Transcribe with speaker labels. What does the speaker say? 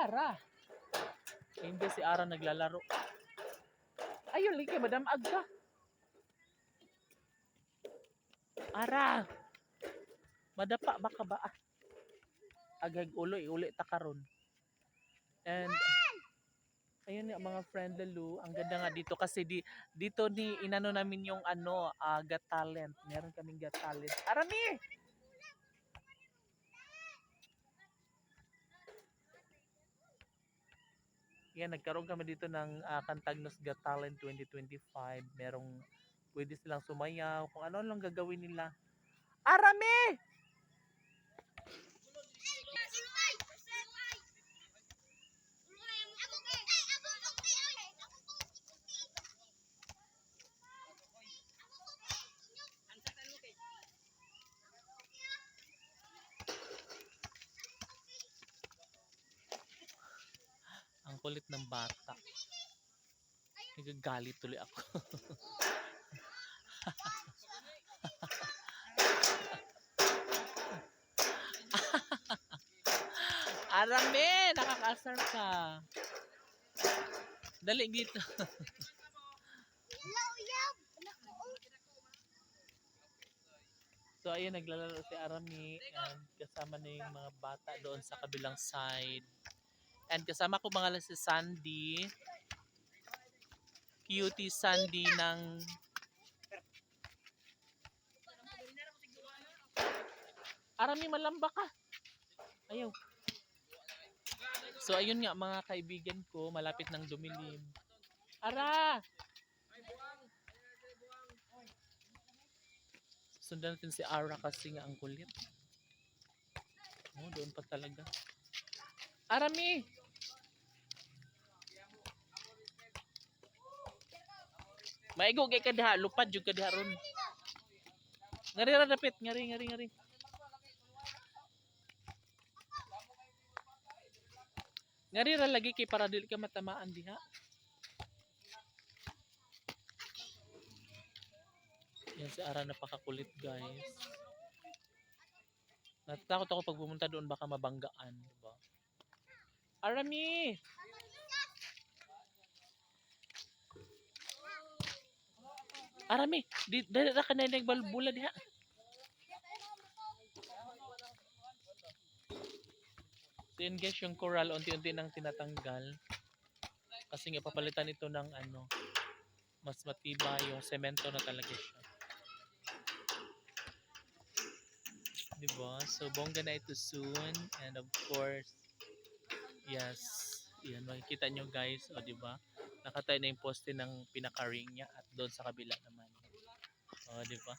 Speaker 1: Ara. Hindi si Ara naglalaro. Ayun, liki, Madam Agka. Ara. Madapa baka ba? Agag ulo, uli ta karon. And ayun nga mga friend lalo, ang ganda nga dito kasi dito ni inano namin yung Got Talent. Meron kaming Got Talent. Arami! Yan, nagkaroon kami dito ng Cantagnos Got Talent 2025. Merong pwede silang sumayaw, kung ano lang gagawin nila. Arami! Ang kulit ng bata. Nagagalit tuloy ako. Arami! Nakakasar ka. Dali dito. So ayun, naglalaro si Arami and kasama na yung mga bata doon sa kabilang side. And kasama ko mga si Sandy. Cutie Sandy ng Arami, malamba ka. Ayaw. So ayun nga mga kaibigan ko, malapit ng dumilim. Ara! Sundan natin si Ara kasi nga ang kulit. Oh, doon pa talaga. Arami! Maigo kay kadha, lupad jud kadha ron. Ngari ra dapit, ngari. Ngari ra lagi kay para dili ka matamaan diha. Yan si Ara, napakakulit guys. Natatakot ako pag pumunta doon baka mabanggaan, di ba? Arami! Arami, dali ra ka na nagbalbula diha. So yun guys, yung coral unti-unti nang tinatanggal. Kasi nga papalitan ito ng mas matibay, yung semento na talaga siya. Diba? So bongga na ito soon. And of course, yes, yan, makikita nyo guys, o diba? Nakatay na yung poste ng pinaka-ring niya at doon sa kabila naman. O diba?